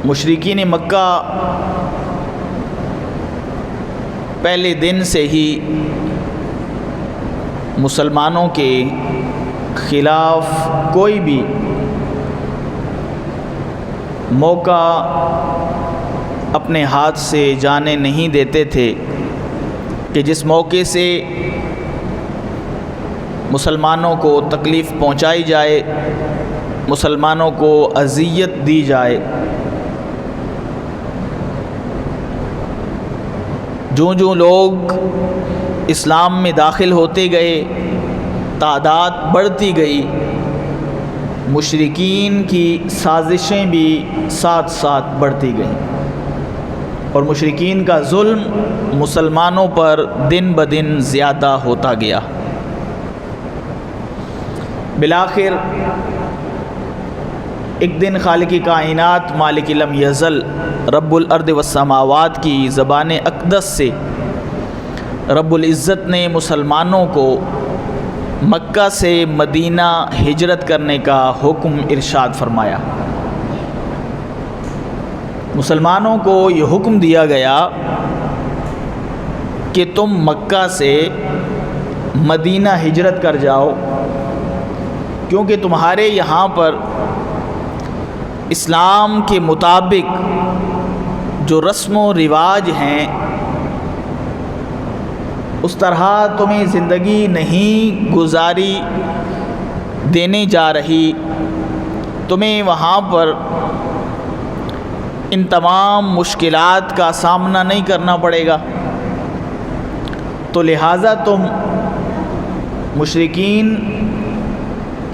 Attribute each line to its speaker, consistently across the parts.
Speaker 1: مشرکین مکہ پہلے دن سے ہی مسلمانوں کے خلاف کوئی بھی موقع اپنے ہاتھ سے جانے نہیں دیتے تھے کہ جس موقع سے مسلمانوں کو تکلیف پہنچائی جائے، مسلمانوں کو اذیت دی جائے۔ جو لوگ اسلام میں داخل ہوتے گئے، تعداد بڑھتی گئی، مشرکین کی سازشیں بھی ساتھ ساتھ بڑھتی گئیں، اور مشرکین کا ظلم مسلمانوں پر دن بدن زیادہ ہوتا گیا۔ بالآخر ایک دن خالق کائنات مالک لم یزل رب الارض والسماوات کی زبان اقدس سے رب العزت نے مسلمانوں کو مکہ سے مدینہ ہجرت کرنے کا حکم ارشاد فرمایا۔ مسلمانوں کو یہ حکم دیا گیا کہ تم مکہ سے مدینہ ہجرت کر جاؤ، کیونکہ تمہارے یہاں پر اسلام کے مطابق جو رسم و رواج ہیں اس طرح تمہیں زندگی نہیں گزاری دینے جا رہی، تمہیں وہاں پر ان تمام مشکلات کا سامنا نہیں کرنا پڑے گا، تو لہٰذا تم مشرکین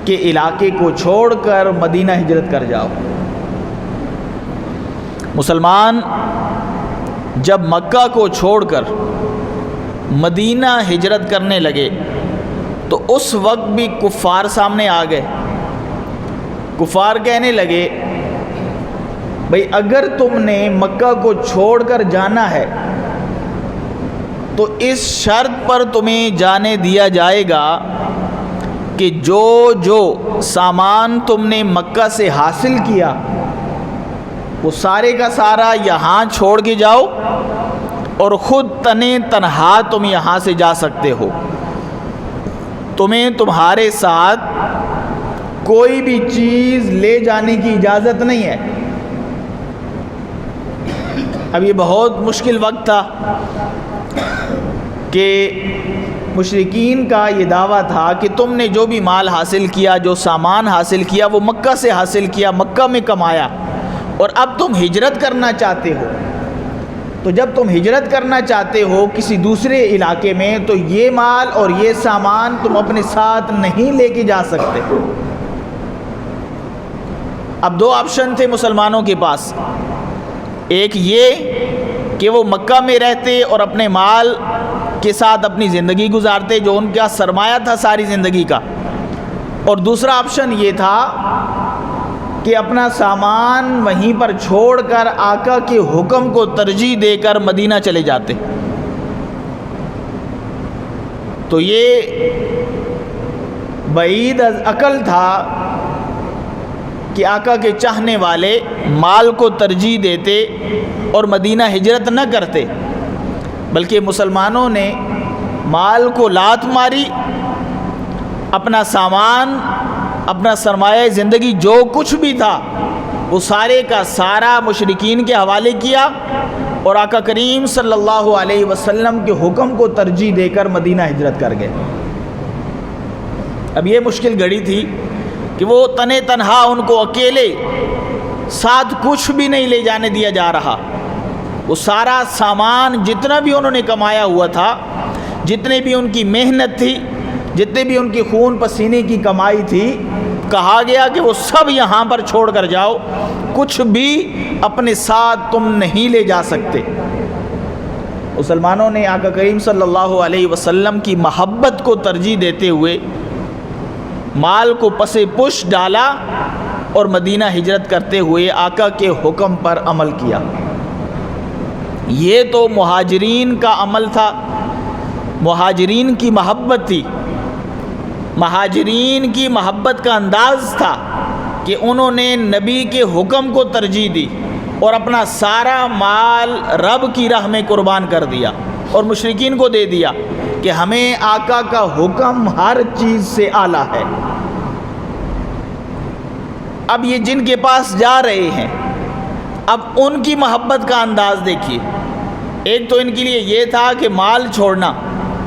Speaker 1: کے علاقے کو چھوڑ کر مدینہ ہجرت کر جاؤ۔ مسلمان جب مکہ کو چھوڑ کر مدینہ ہجرت کرنے لگے تو اس وقت بھی کفار سامنے آ گئے۔ کفار کہنے لگے بھئی اگر تم نے مکہ کو چھوڑ کر جانا ہے تو اس شرط پر تمہیں جانے دیا جائے گا کہ جو سامان تم نے مکہ سے حاصل کیا وہ سارے کا سارا یہاں چھوڑ کے جاؤ، اور خود تنہا تم یہاں سے جا سکتے ہو، تمہیں تمہارے ساتھ کوئی بھی چیز لے جانے کی اجازت نہیں ہے۔ اب یہ بہت مشکل وقت تھا کہ مشرکین کا یہ دعویٰ تھا کہ تم نے جو بھی مال حاصل کیا، جو سامان حاصل کیا، وہ مکہ سے حاصل کیا، مکہ میں کمایا، اور اب تم ہجرت کرنا چاہتے ہو، تو جب تم ہجرت کرنا چاہتے ہو کسی دوسرے علاقے میں تو یہ مال اور یہ سامان تم اپنے ساتھ نہیں لے کے جا سکتے۔ اب دو آپشن تھے مسلمانوں کے پاس، ایک یہ کہ وہ مکہ میں رہتے اور اپنے مال کے ساتھ اپنی زندگی گزارتے جو ان کا سرمایہ تھا ساری زندگی کا، اور دوسرا آپشن یہ تھا کہ اپنا سامان وہیں پر چھوڑ کر آقا کے حکم کو ترجیح دے کر مدینہ چلے جاتے۔ تو یہ بعید از عقل تھا کہ آقا کے چاہنے والے مال کو ترجیح دیتے اور مدینہ ہجرت نہ کرتے، بلکہ مسلمانوں نے مال کو لات ماری، اپنا سامان، اپنا سرمایہ زندگی جو کچھ بھی تھا وہ سارے کا سارا مشرکین کے حوالے کیا، اور آقا کریم صلی اللہ علیہ وسلم کے حکم کو ترجیح دے کر مدینہ ہجرت کر گئے۔ اب یہ مشکل گھڑی تھی کہ وہ تنہا ان کو اکیلے ساتھ کچھ بھی نہیں لے جانے دیا جا رہا، وہ سارا سامان جتنا بھی انہوں نے کمایا ہوا تھا، جتنے بھی ان کی محنت تھی، جتنے بھی ان کی خون پسینے کی کمائی تھی، کہا گیا کہ وہ سب یہاں پر چھوڑ کر جاؤ، کچھ بھی اپنے ساتھ تم نہیں لے جا سکتے۔ مسلمانوں نے آقا کریم صلی اللہ علیہ وسلم کی محبت کو ترجیح دیتے ہوئے مال کو پس پش ڈالا اور مدینہ ہجرت کرتے ہوئے آقا کے حکم پر عمل کیا۔ یہ تو مہاجرین کا عمل تھا، مہاجرین کی محبت تھی، مہاجرین کی محبت کا انداز تھا کہ انہوں نے نبی کے حکم کو ترجیح دی، اور اپنا سارا مال رب کی راہ میں قربان کر دیا اور مشرکین کو دے دیا کہ ہمیں آقا کا حکم ہر چیز سے اعلیٰ ہے۔ اب یہ جن کے پاس جا رہے ہیں، اب ان کی محبت کا انداز دیکھیے۔ ایک تو ان کے لیے یہ تھا کہ مال چھوڑنا،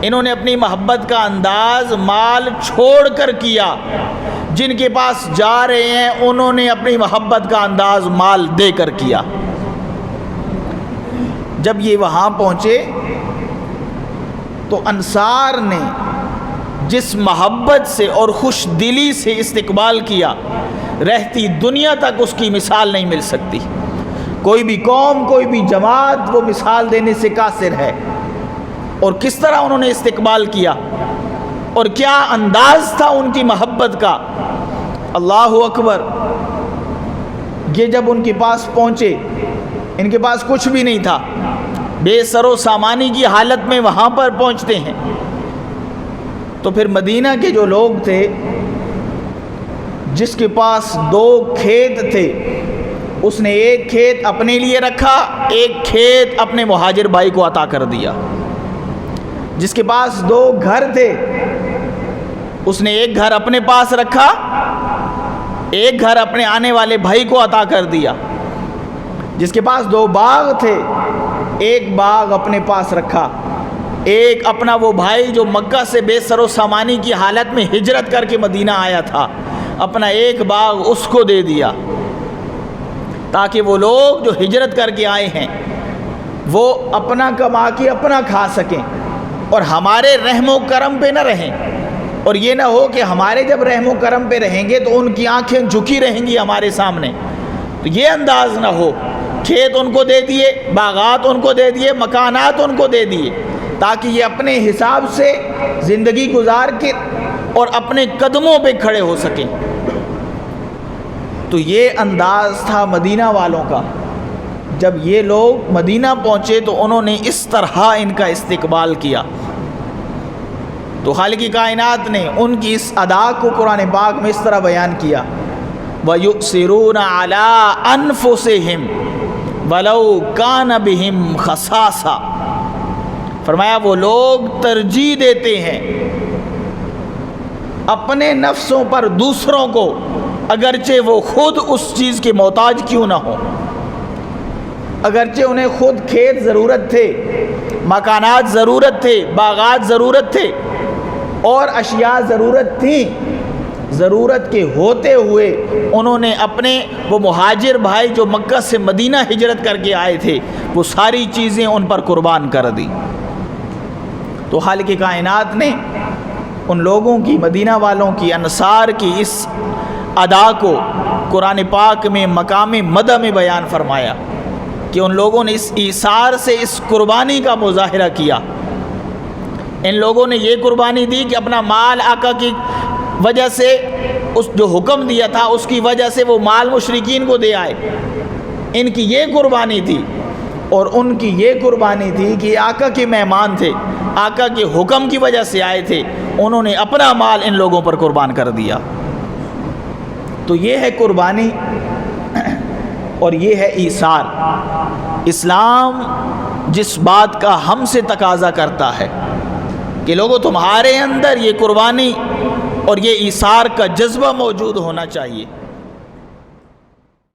Speaker 1: انہوں نے اپنی محبت کا انداز مال چھوڑ کر کیا۔ جن کے پاس جا رہے ہیں انہوں نے اپنی محبت کا انداز مال دے کر کیا۔ جب یہ وہاں پہنچے تو انصار نے جس محبت سے اور خوش دلی سے استقبال کیا، رہتی دنیا تک اس کی مثال نہیں مل سکتی۔ کوئی بھی قوم، کوئی بھی جماعت وہ مثال دینے سے قاصر ہے۔ اور کس طرح انہوں نے استقبال کیا اور کیا انداز تھا ان کی محبت کا، اللہ اکبر۔ یہ جب ان کے پاس پہنچے، ان کے پاس کچھ بھی نہیں تھا، بے سر و سامانی کی حالت میں وہاں پر پہنچتے ہیں، تو پھر مدینہ کے جو لوگ تھے، جس کے پاس 2 کھیت تھے، اس نے ایک کھیت اپنے لیے رکھا، ایک کھیت اپنے مہاجر بھائی کو عطا کر دیا۔ جس کے پاس 2 گھر تھے، اس نے ایک گھر اپنے پاس رکھا، ایک گھر اپنے آنے والے بھائی کو عطا کر دیا۔ جس کے پاس 2 باغ تھے، ایک باغ اپنے پاس رکھا، ایک اپنا وہ بھائی جو مکہ سے بے سر و سامانی کی حالت میں ہجرت کر کے مدینہ آیا تھا، اپنا ایک باغ اس کو دے دیا، تاکہ وہ لوگ جو ہجرت کر کے آئے ہیں وہ اپنا کما کے اپنا کھا سکیں اور ہمارے رحم و کرم پہ نہ رہیں۔ اور یہ نہ ہو کہ ہمارے جب رحم و کرم پہ رہیں گے تو ان کی آنکھیں جھکی رہیں گی ہمارے سامنے، تو یہ انداز نہ ہو۔ کھیت ان کو دے دیے، باغات ان کو دے دیے، مکانات ان کو دے دیے، تاکہ یہ اپنے حساب سے زندگی گزار کے اور اپنے قدموں پہ کھڑے ہو سکیں۔ تو یہ انداز تھا مدینہ والوں کا۔ جب یہ لوگ مدینہ پہنچے تو انہوں نے اس طرح ان کا استقبال کیا۔ تو خالق کائنات نے ان کی اس ادا کو قرآن پاک میں اس طرح بیان کیا، وَيُؤْثِرُونَ عَلَىٰ أَنفُسِهِمْ وَلَوْ كَانَ بِهِمْ خَصَاصَةٌ۔ فرمایا وہ لوگ ترجیح دیتے ہیں اپنے نفسوں پر دوسروں کو، اگرچہ وہ خود اس چیز کے محتاج کیوں نہ ہو۔ اگرچہ انہیں خود کھیت ضرورت تھے، مکانات ضرورت تھے، باغات ضرورت تھے اور اشیاء ضرورت تھیں، ضرورت کے ہوتے ہوئے انہوں نے اپنے وہ مہاجر بھائی جو مکہ سے مدینہ ہجرت کر کے آئے تھے، وہ ساری چیزیں ان پر قربان کر دی۔ تو خالق کائنات نے ان لوگوں کی، مدینہ والوں کی، انصار کی اس ادا کو قرآن پاک میں مقام مدح میں بیان فرمایا کہ ان لوگوں نے اس ایثار سے، اس قربانی کا مظاہرہ کیا۔ ان لوگوں نے یہ قربانی دی کہ اپنا مال آقا کی وجہ سے، اس جو حکم دیا تھا اس کی وجہ سے وہ مال مشرکین کو دے آئے۔ ان کی یہ قربانی تھی، اور ان کی یہ قربانی تھی کہ آقا کے مہمان تھے، آقا کے حکم کی وجہ سے آئے تھے، انہوں نے اپنا مال ان لوگوں پر قربان کر دیا۔ تو یہ ہے قربانی اور یہ ہے ایثار۔ اسلام جس بات کا ہم سے تقاضا کرتا ہے کہ لوگوں تمہارے اندر یہ قربانی اور یہ ایثار کا جذبہ موجود ہونا چاہیے۔